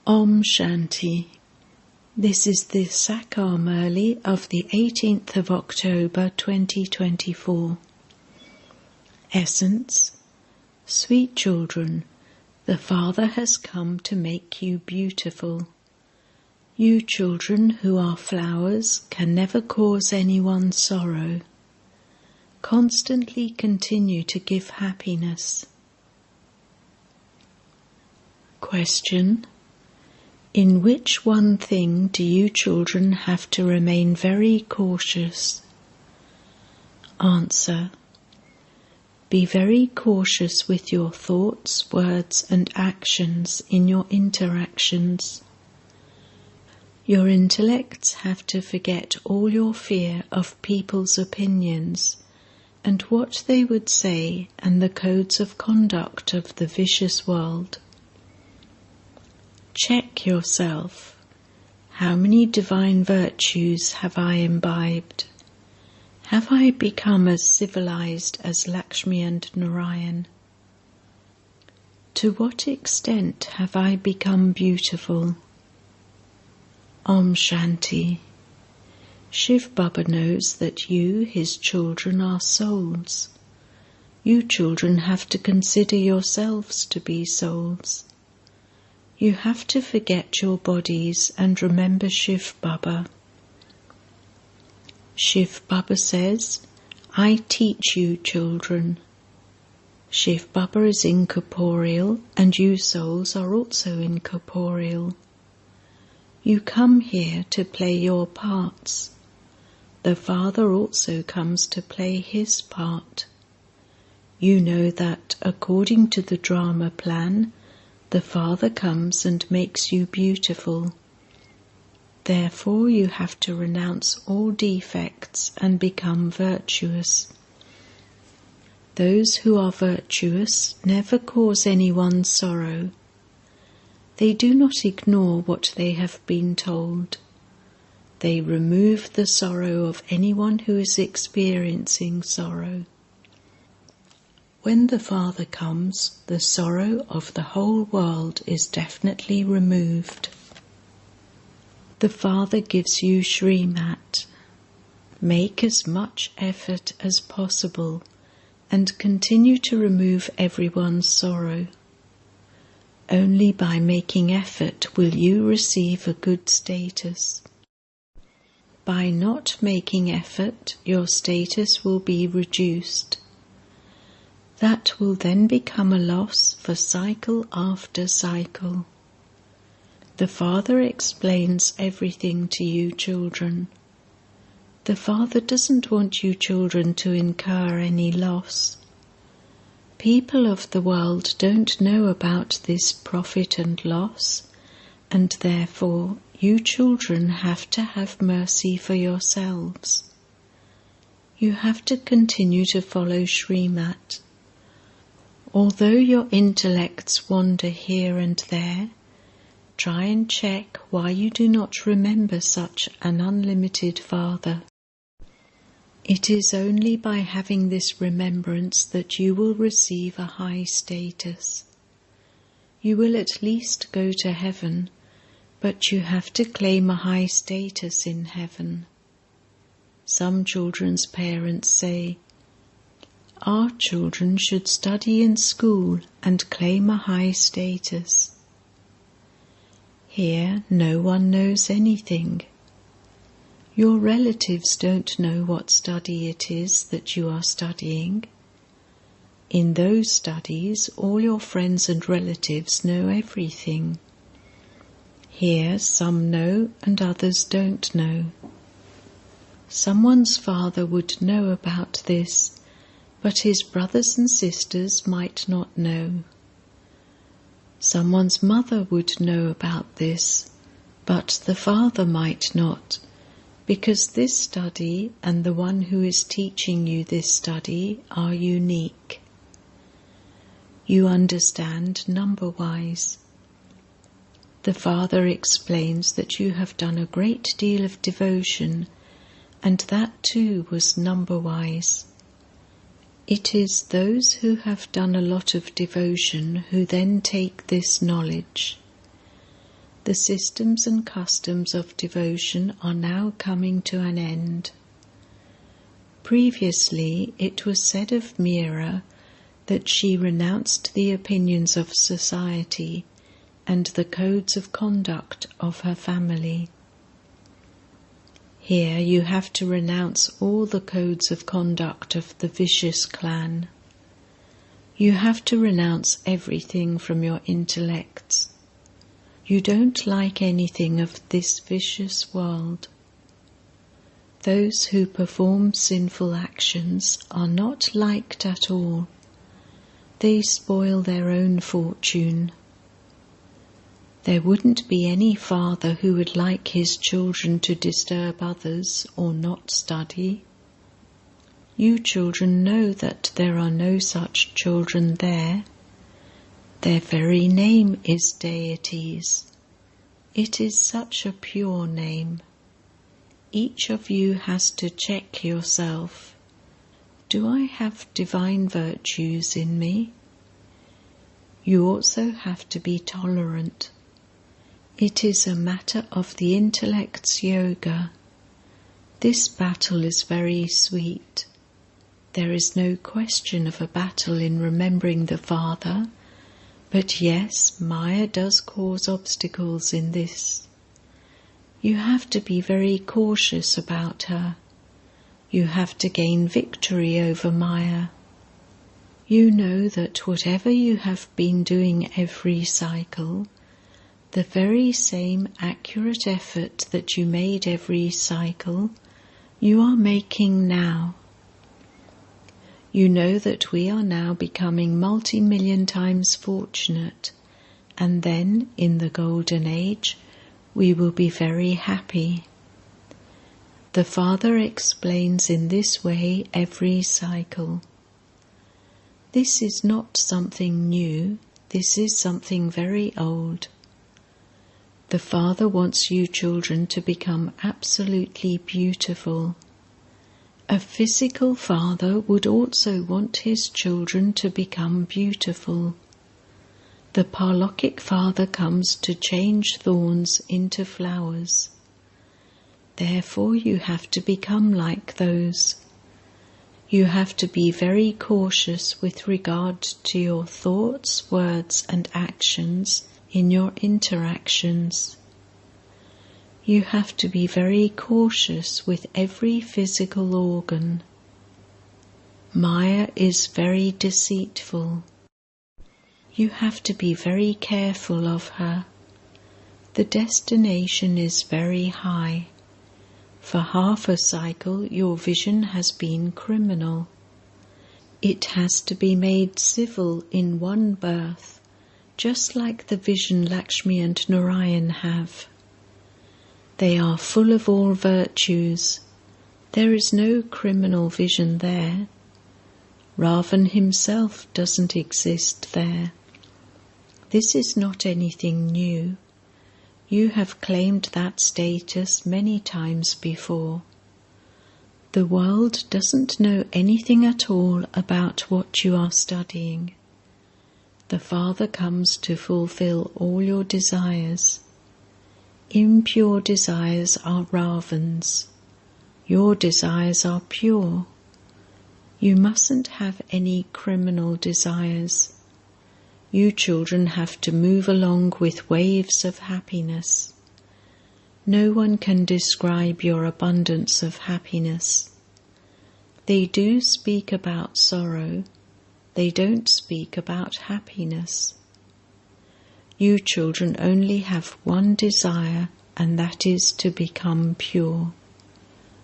Om Shanti. This is the Sakar Murli of the 18th of October 2024. Essence. Sweet children, the Father has come to make you beautiful. You children who are flowers can never cause anyone sorrow. Constantly continue to give happiness. Question. In which one thing do you children have to remain very cautious? Answer. Be very cautious with your thoughts, words and actions in your interactions. Your intellects have to forget all your fear of people's opinions and what they would say and the codes of conduct of the vicious world. Check yourself. How many divine virtues have I imbibed? Have I become as civilized as Lakshmi and Narayan? To what extent have I become beautiful? Om Shanti. Shivbaba knows that you, his children, are souls. You children have to consider yourselves to be souls. You have to forget your bodies and remember Shivbaba. Shivbaba says, I teach you children. Shivbaba is incorporeal and you souls are also incorporeal. You come here to play your parts. The Father also comes to play his part. You know that according to the drama plan, the Father comes and makes you beautiful. Therefore you have to renounce all defects and become virtuous. Those who are virtuous never cause anyone sorrow. They do not ignore what they have been told. They remove the sorrow of anyone who is experiencing sorrow. When the Father comes, the sorrow of the whole world is definitely removed. The Father gives you Shrimat. Make as much effort as possible and continue to remove everyone's sorrow. Only by making effort will you receive a good status. By not making effort, your status will be reduced. That will then become a loss for cycle after cycle. The Father explains everything to you children. The Father doesn't want you children to incur any loss. People of the world don't know about this profit and loss, and therefore you children have to have mercy for yourselves. You have to continue to follow Shrimat. Although your intellects wander here and there, try and check why you do not remember such an unlimited Father. It is only by having this remembrance that you will receive a high status. You will at least go to heaven, but you have to claim a high status in heaven. Some children's parents say, our children should study in school and claim a high status. Here no one knows anything. Your relatives don't know what study it is that you are studying. In those studies, all your friends and relatives know everything. Here some know and others don't know. Someone's father would know about this, but his brothers and sisters might not know. Someone's mother would know about this, but the father might not, because this study and the one who is teaching you this study are unique. You understand number-wise. The Father explains that you have done a great deal of devotion, and that too was number-wise. It is those who have done a lot of devotion who then take this knowledge. The systems and customs of devotion are now coming to an end. Previously, it was said of Mira that she renounced the opinions of society and the codes of conduct of her family. Here you have to renounce all the codes of conduct of the vicious clan. You have to renounce everything from your intellects. You don't like anything of this vicious world. Those who perform sinful actions are not liked at all. They spoil their own fortune. There wouldn't be any father who would like his children to disturb others or not study. You children know that there are no such children there. Their very name is deities. It is such a pure name. Each of you has to check yourself. Do I have divine virtues in me? You also have to be tolerant. It is a matter of the intellect's yoga. This battle is very sweet. There is no question of a battle in remembering the Father, but yes, Maya does cause obstacles in this. You have to be very cautious about her. You have to gain victory over Maya. You know that whatever you have been doing every cycle, the very same accurate effort that you made every cycle, you are making now. You know that we are now becoming multi-million times fortunate, and then, in the golden age, we will be very happy. The Father explains in this way every cycle. This is not something new, this is something very old. The Father wants you children to become absolutely beautiful. A physical father would also want his children to become beautiful. The Parlokic Father comes to change thorns into flowers. Therefore you have to become like those. You have to be very cautious with regard to your thoughts, words and actions in your interactions. You have to be very cautious with every physical organ. Maya is very deceitful. You have to be very careful of her. The destination is very high. For half a cycle your vision has been criminal. It has to be made civil in one birth, just like the vision Lakshmi and Narayan have. They are full of all virtues. There is no criminal vision there. Ravan himself doesn't exist there. This is not anything new. You have claimed that status many times before. The world doesn't know anything at all about what you are studying. The Father comes to fulfill all your desires. Impure desires are Ravans. Your desires are pure. You mustn't have any criminal desires. You children have to move along with waves of happiness. No one can describe your abundance of happiness. They do speak about sorrow. They don't speak about happiness. You children only have one desire, and that is to become pure.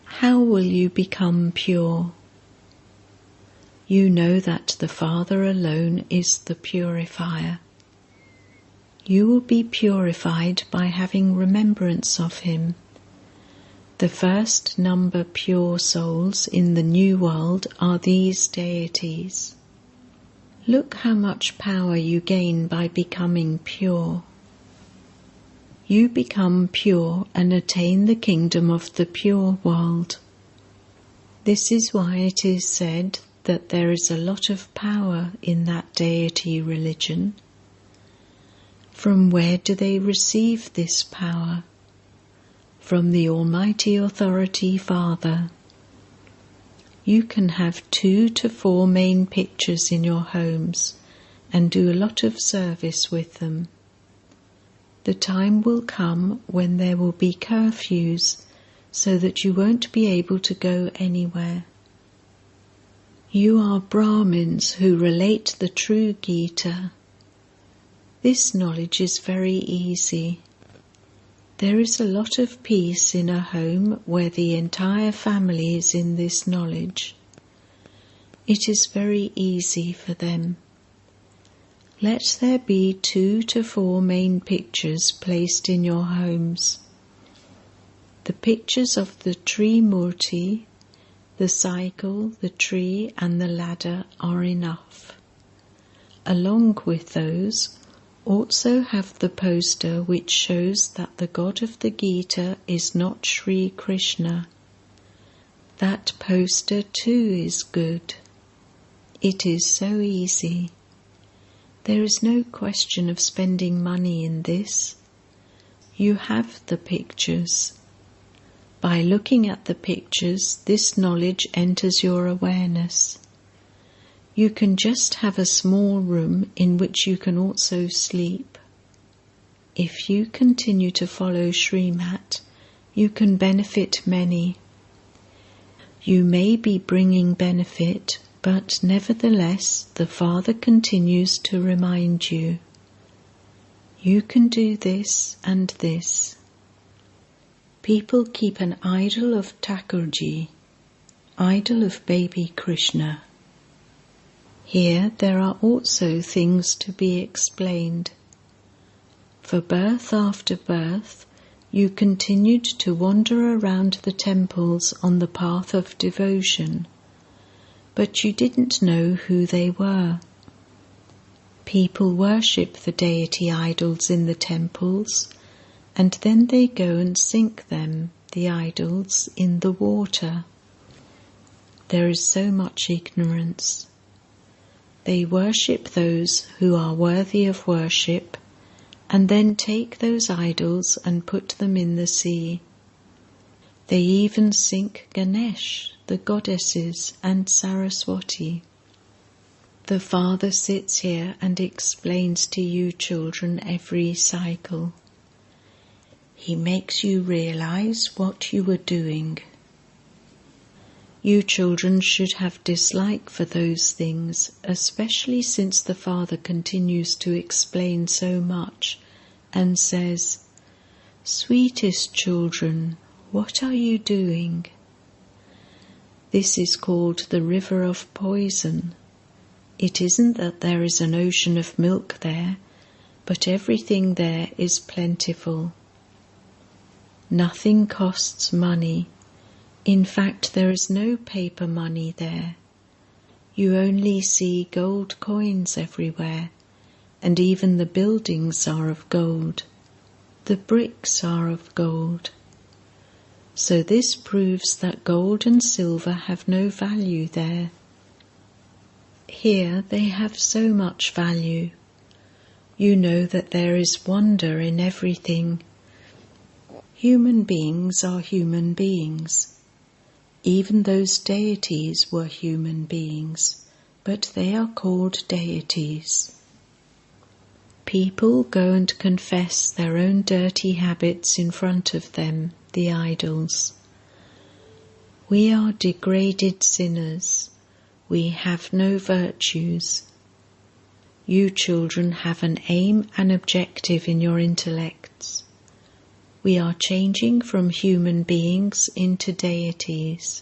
How will you become pure? You know that the Father alone is the purifier. You will be purified by having remembrance of Him. The first number pure souls in the new world are these deities. Look how much power you gain by becoming pure. You become pure and attain the kingdom of the pure world. This is why it is said that there is a lot of power in that deity religion. From where do they receive this power? From the Almighty Authority Father. You can have 2 to 4 main pictures in your homes and do a lot of service with them. The time will come when there will be curfews so that you won't be able to go anywhere. You are Brahmins who relate the true Gita. This knowledge is very easy. There is a lot of peace in a home where the entire family is in this knowledge. It is very easy for them. Let there be 2 to 4 main pictures placed in your homes. The pictures of the tree Murti, the cycle, the tree and the ladder are enough. Along with those, also have the poster which shows that the God of the Gita is not Sri Krishna. That poster too is good. It is so easy. There is no question of spending money in this. You have the pictures. By looking at the pictures, this knowledge enters your awareness. You can just have a small room in which you can also sleep. If you continue to follow Srimat, you can benefit many. You may be bringing benefit, but nevertheless the Father continues to remind you. You can do this and this. People keep an idol of Thakurji, idol of baby Krishna. Here there are also things to be explained. For birth after birth, you continued to wander around the temples on the path of devotion, but you didn't know who they were. People worship the deity idols in the temples, and then they go and sink them, the idols, in the water. There is so much ignorance. They worship those who are worthy of worship, and then take those idols and put them in the sea. They even sink Ganesh, the goddesses, and Saraswati. The Father sits here and explains to you children every cycle. He makes you realize what you are doing. You children should have dislike for those things, especially since the Father continues to explain so much and says, "Sweetest children, what are you doing?" This is called the river of poison. It isn't that there is an ocean of milk there, but everything there is plentiful. Nothing costs money. In fact, there is no paper money there. You only see gold coins everywhere, and even the buildings are of gold. The bricks are of gold. So this proves that gold and silver have no value there. Here they have so much value. You know that there is wonder in everything. Human beings are human beings. Even those deities were human beings, but they are called deities. People go and confess their own dirty habits in front of them, the idols. We are degraded sinners. We have no virtues. You children have an aim and objective in your intellects. We are changing from human beings into deities.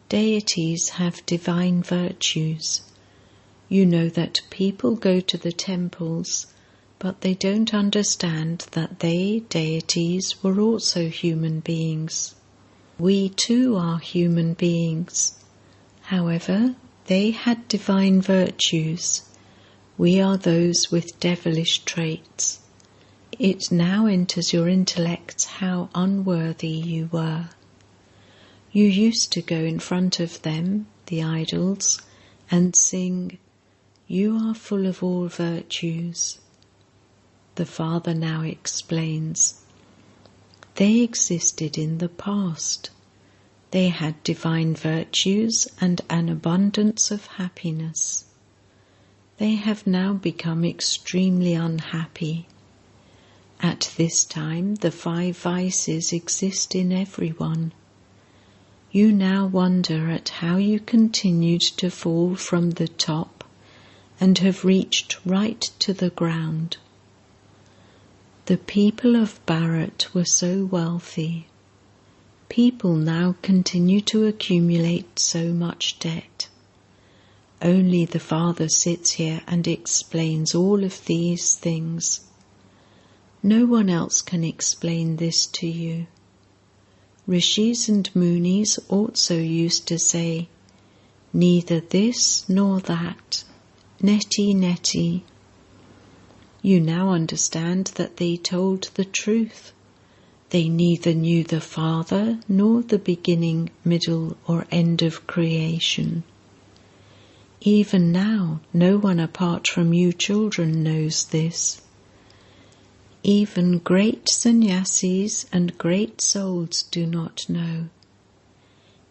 Deities have divine virtues. You know that people go to the temples, but they don't understand that they, deities, were also human beings. We too are human beings. However, they had divine virtues. We are those with devilish traits. It now enters your intellects how unworthy you were. You used to go in front of them, the idols, and sing, "You are full of all virtues." the Father now explains. They existed in the past. They had divine virtues and an abundance of happiness. They have now become extremely unhappy. At this time, the 5 vices exist in everyone. You now wonder at how you continued to fall from the top and have reached right to the ground. The people of Bharat were so wealthy. People now continue to accumulate so much debt. Only the Father sits here and explains all of these things. No one else can explain this to you. Rishis and Munis also used to say, neither this nor that, neti neti. You now understand that they told the truth. They neither knew the Father nor the beginning, middle or end of creation. Even now, no one apart from you children knows this. Even great sannyasis and great souls do not know.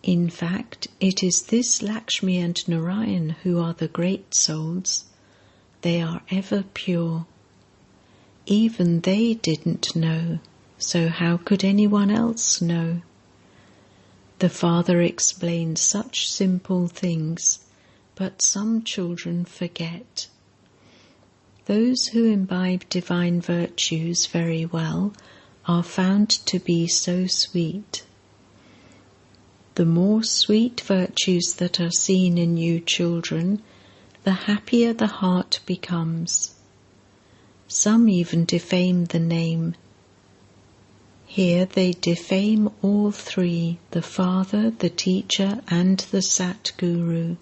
In fact, it is this Lakshmi and Narayan who are the great souls. They are ever pure. Even they didn't know, so how could anyone else know? The Father explains such simple things, but some children forget. Those who imbibe divine virtues very well are found to be so sweet. The more sweet virtues that are seen in you children, the happier the heart becomes. Some even defame the name. Here they defame all 3, the Father, the Teacher and the Satguru.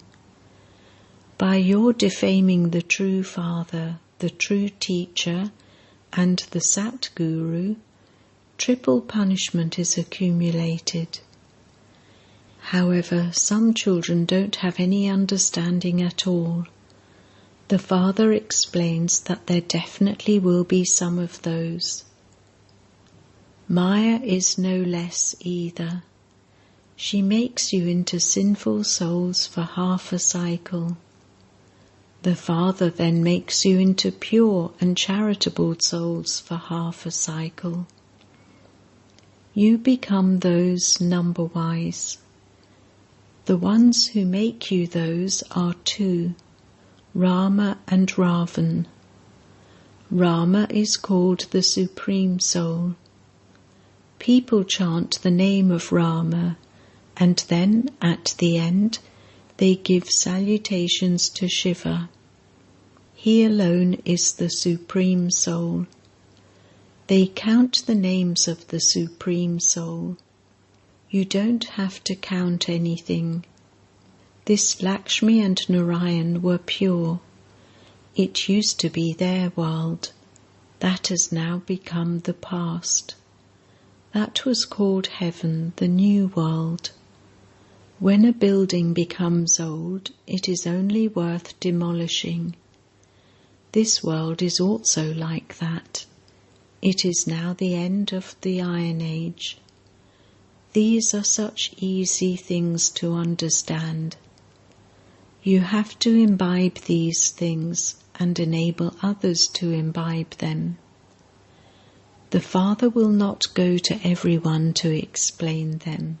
By your defaming the true Father, the true Teacher and the Satguru, triple punishment is accumulated. However, some children don't have any understanding at all. The Father explains that there definitely will be some of those. Maya is no less either. She makes you into sinful souls for half a cycle. The Father then makes you into pure and charitable souls for half a cycle. You become those number-wise. The ones who make you those are 2, Rama and Ravan. Rama is called the Supreme Soul. People chant the name of Rama, and then, at the end, they give salutations to Shiva. He alone is the Supreme Soul. They count the names of the Supreme Soul. You don't have to count anything. This Lakshmi and Narayan were pure. It used to be their world. That has now become the past. That was called heaven, the new world. When a building becomes old, it is only worth demolishing. This world is also like that. It is now the end of the Iron Age. These are such easy things to understand. You have to imbibe these things and enable others to imbibe them. The Father will not go to everyone to explain them.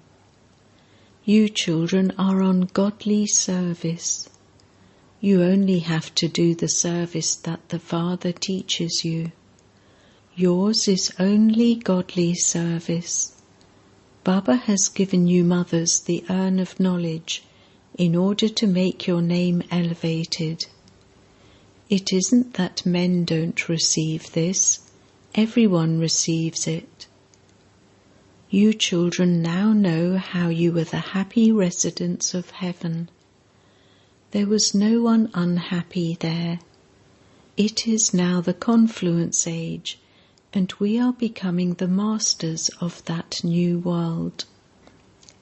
You children are on godly service. You only have to do the service that the Father teaches you. Yours is only godly service. Baba has given you mothers the urn of knowledge in order to make your name elevated. It isn't that men don't receive this. Everyone receives it. You children now know how you were the happy residents of heaven. There was no one unhappy there. It is now the confluence age, and we are becoming the masters of that new world.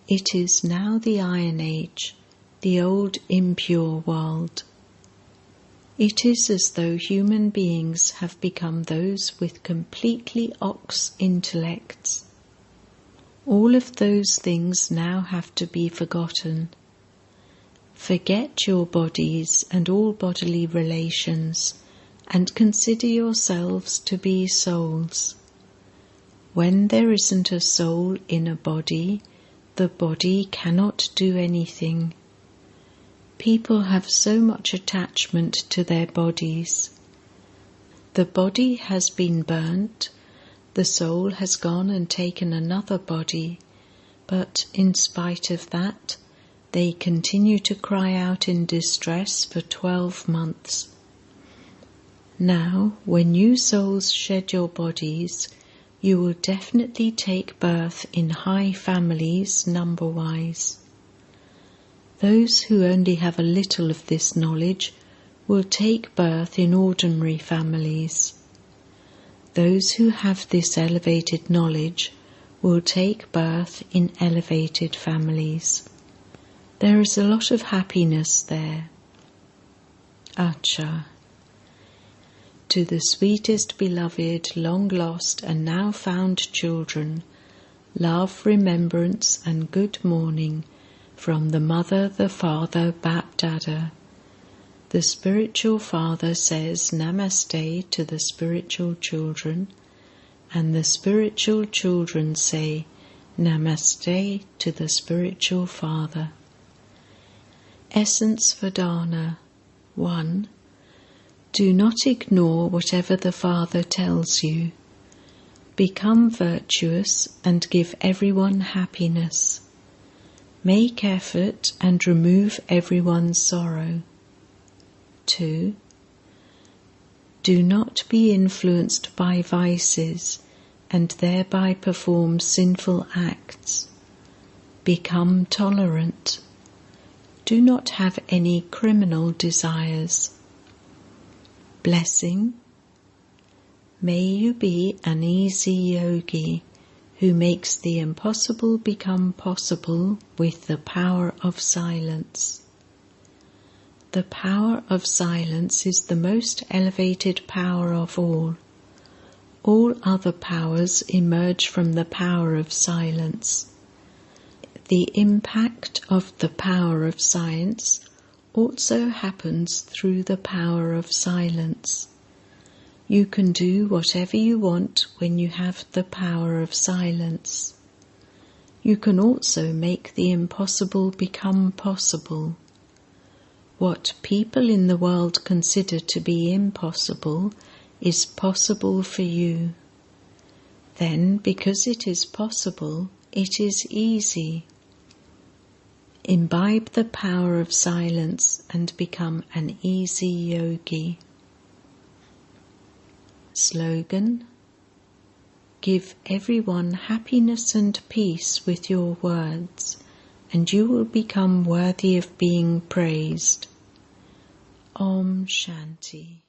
It is now the Iron Age, the old impure world. It is as though human beings have become those with completely ox intellects. All of those things now have to be forgotten. Forget your bodies and all bodily relations, and consider yourselves to be souls. When there isn't a soul in a body, the body cannot do anything. People have so much attachment to their bodies. The body has been burnt, the soul has gone and taken another body, but in spite of that, they continue to cry out in distress for 12 months. Now, when you souls shed your bodies, you will definitely take birth in high families number-wise. Those who only have a little of this knowledge will take birth in ordinary families. Those who have this elevated knowledge will take birth in elevated families. There is a lot of happiness there. Acha. To the sweetest beloved, long lost and now found children, love, remembrance and good morning from the Mother, the Father, BapDada. The spiritual father says Namaste to the spiritual children, and the spiritual children say Namaste to the spiritual father. Essence for Dharna. 1. Do not ignore whatever the Father tells you. Become virtuous and give everyone happiness. Make effort and remove everyone's sorrow. 2. Do not be influenced by vices and thereby perform sinful acts. Become tolerant. Do not have any criminal desires. Blessing. May you be an easy yogi who makes the impossible become possible with the power of silence. The power of silence is the most elevated power of all. All other powers emerge from the power of silence. The impact of the power of science also happens through the power of silence. You can do whatever you want when you have the power of silence. You can also make the impossible become possible. What people in the world consider to be impossible is possible for you. Then, because it is possible, it is easy. Imbibe the power of silence and become an easy yogi. Slogan: Give everyone happiness and peace with your words, and you will become worthy of being praised. Om Shanti.